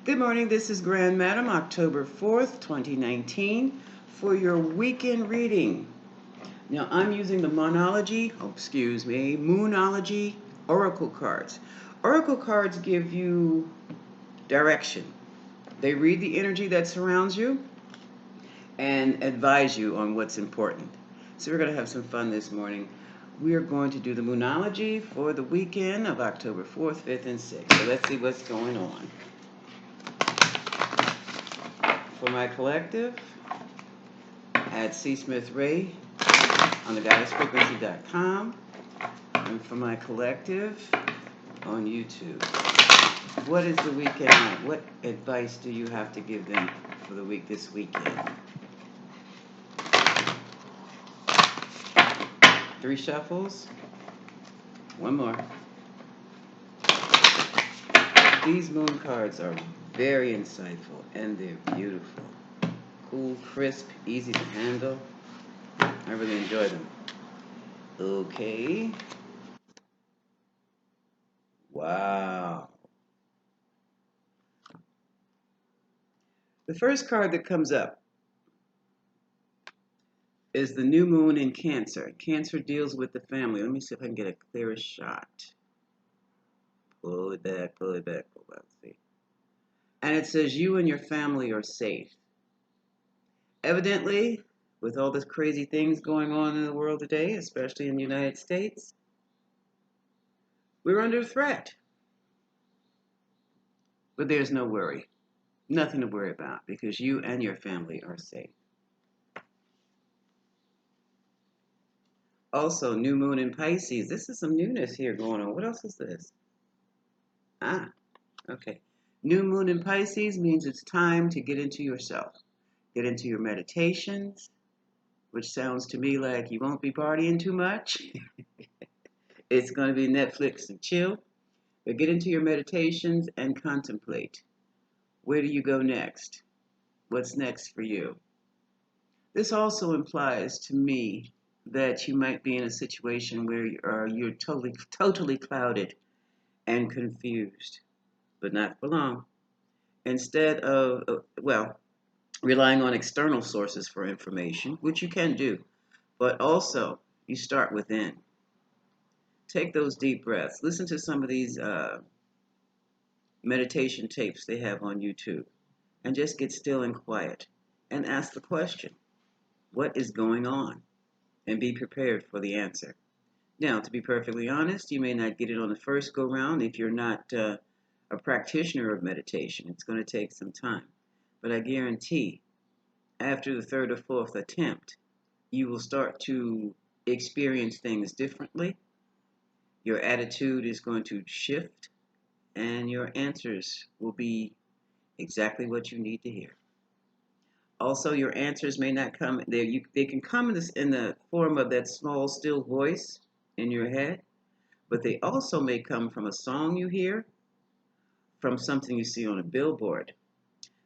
Good morning, this is Grand Madam, October 4th, 2019, for your weekend reading. Now, I'm using the Moonology Oracle cards. Oracle cards give you direction. They read the energy that surrounds you and advise you on what's important. So we're going to have some fun this morning. We are going to do the Moonology for the weekend of October 4th, 5th, and 6th. So let's see what's going on. For my collective, at Smith-Rea on the goddessfrequency.com, and for my collective on YouTube. What is the weekend like? What advice do you have to give them for the week this weekend? 3 shuffles. One more. These moon cards are very insightful and they're beautiful. Cool, crisp, easy to handle. I really enjoy them. Okay. Wow. The first card that comes up is the new moon in Cancer. Cancer deals with the family. Let me see if I can get a clearer shot. Pull it back, pull it back, pull it back. See. And it says you and your family are safe. Evidently, with all the crazy things going on in the world today, especially in the United States, we're under threat. But there's no worry. Nothing to worry about because you and your family are safe. Also, new moon in Pisces. This is some newness here going on. What else is this? Okay. New moon in Pisces means it's time to get into yourself. Get into your meditations, which sounds to me like you won't be partying too much. It's going to be Netflix and chill. But get into your meditations and contemplate. Where do you go next? What's next for you? This also implies to me that you might be in a situation where you're totally clouded and confused, but not for long. Instead of, relying on external sources for information, which you can do, but also you start within. Take those deep breaths. Listen to some of these meditation tapes they have on YouTube and just get still and quiet and ask the question, what is going on? And be prepared for the answer. Now, to be perfectly honest, you may not get it on the first go round if you're not a practitioner of meditation. It's going to take some time. But I guarantee after the 3rd or 4th attempt, you will start to experience things differently. Your attitude is going to shift and your answers will be exactly what you need to hear. Also, your answers may not come there. They can come in the form of that small, still voice in your head, but they also may come from a song you hear, from something you see on a billboard.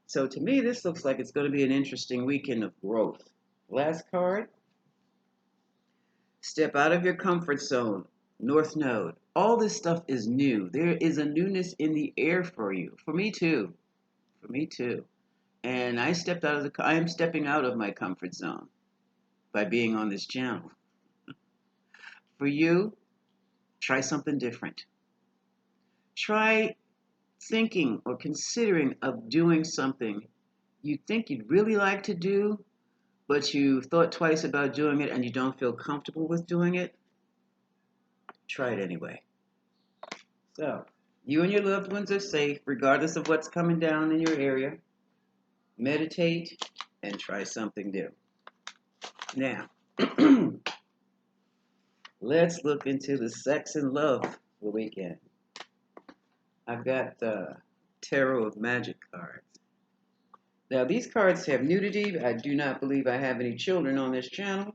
So to me, this looks like it's going to be an interesting weekend of growth. Last card. Step out of your comfort zone. North Node. All this stuff is new. There is a newness in the air for you. For me too. For me too. And I am stepping out of my comfort zone by being on this channel. For you, try something different. Try thinking or considering of doing something you think you'd really like to do, but you thought twice about doing it and you don't feel comfortable with doing it. Try it anyway. So, you and your loved ones are safe regardless of what's coming down in your area. Meditate and try something new. Now, let's look into the sex and love for the weekend. I've got the Tarot of Magic cards. Now, these cards have nudity. I do not believe I have any children on this channel.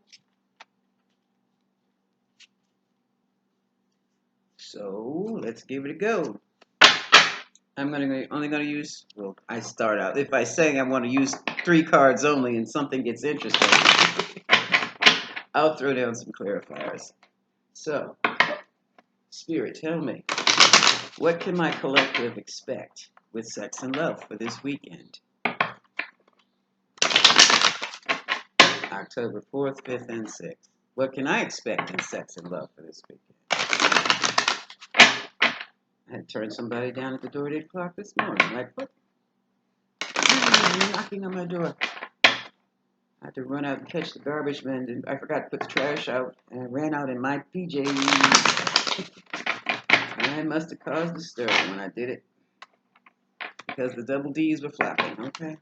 So, let's give it a go. I'm only going to use, I start out. If I say I want to use 3 cards only and something gets interesting, I'll throw down some clarifiers. So, Spirit, tell me, What can my collective expect with sex and love for this weekend? October 4th, 5th, and 6th. What can I expect in sex and love for this weekend? I had turned somebody down at the door at 8 o'clock this morning. Like, what? You're knocking on my door. I had to run out and catch the garbage man, and I forgot to put the trash out, and I ran out in my PJs. I must have caused a stir when I did it, because the double D's were flapping, okay?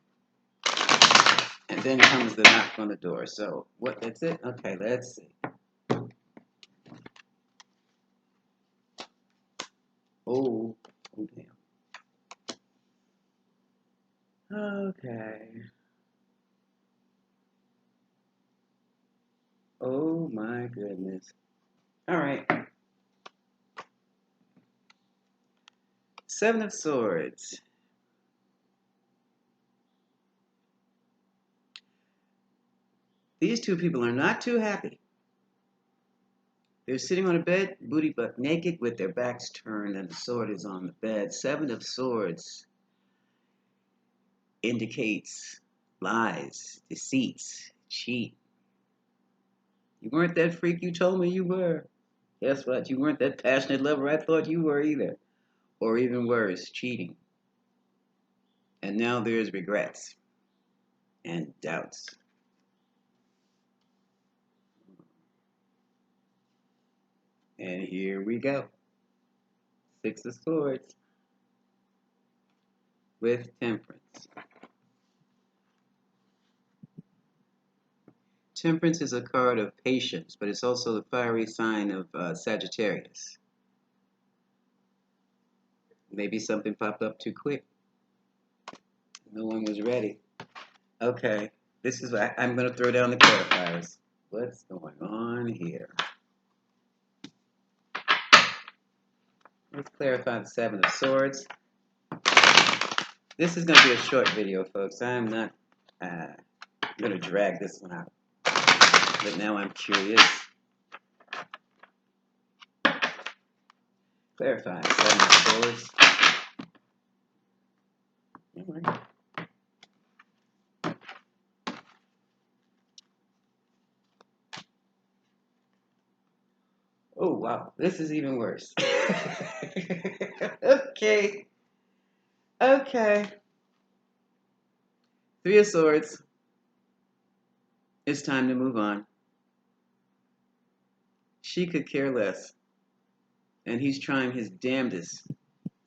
And then comes the knock on the door. So, what, that's it? Okay, let's see. Oh damn. Okay. Oh my goodness. All right. Seven of Swords. These two people are not too happy. They're sitting on a bed, booty butt naked, with their backs turned, and the sword is on the bed. Seven of Swords indicates lies, deceits, cheat. You weren't that freak you told me you were. Guess what? You weren't that passionate lover I thought you were either. Or even worse, cheating. And now there's regrets and doubts. And here we go. Six of Swords with Temperance. Temperance is a card of patience, but it's also the fiery sign of Sagittarius. Maybe something popped up too quick. No one was ready. Okay, this is what I'm going to throw down the clarifiers. What's going on here? Let's clarify the Seven of Swords. This is going to be a short video, folks. I'm not going to drag this one out. But now I'm curious. Clarify Seven of Swords. Anyway. Oh, wow. This is even worse. Okay. Okay. Three of Swords. It's time to move on. She could care less. And he's trying his damnedest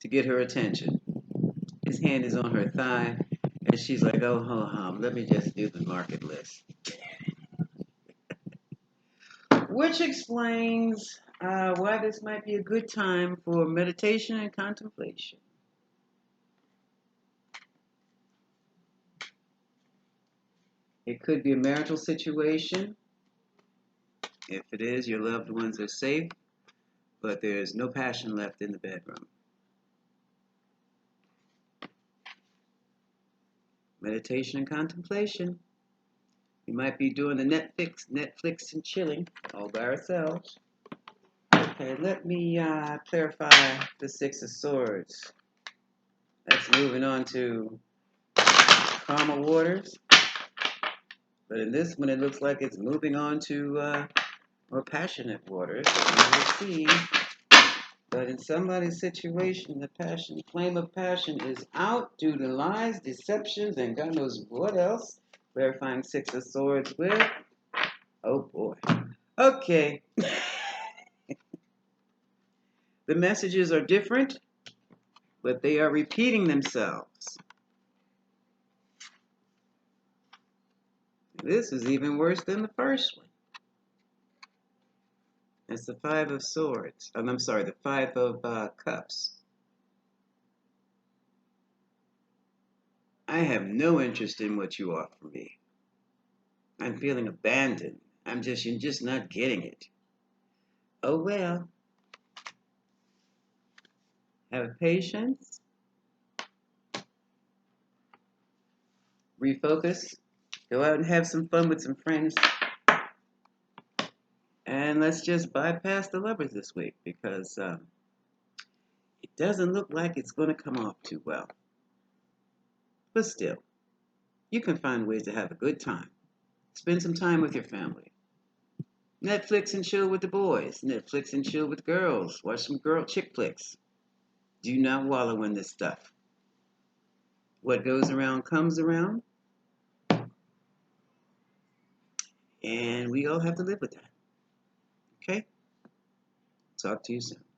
to get her attention. His hand is on her thigh. And she's like, oh, let me just do the market list. Which explains why this might be a good time for meditation and contemplation. It could be a marital situation. If it is, your loved ones are safe, but there's no passion left in the bedroom. Meditation and contemplation. We might be doing the Netflix and chilling all by ourselves. Okay, let me clarify the Six of Swords. That's moving on to calmer waters. But in this one, it looks like it's moving on to more passionate waters. We'll see. But in somebody's situation, the flame of passion is out due to lies, deceptions, and God knows what else. Clarifying Six of Swords with, oh boy. Okay. The messages are different, but they are repeating themselves. This is even worse than the first one. It's the Five of Swords. I'm sorry, the Five of Cups. I have no interest in what you offer me. I'm feeling abandoned. You're just not getting it. Oh well. Have patience. Refocus. Go out and have some fun with some friends. And let's just bypass the lovers this week because it Doesn't look like it's going to come off too well. But still, you can find ways to have a good time. Spend some time with your family. Netflix and chill with the boys. Netflix and chill with girls. Watch some girl chick flicks. Do not wallow in this stuff. What goes around comes around, and we all have to live with that. Okay? Talk to you soon.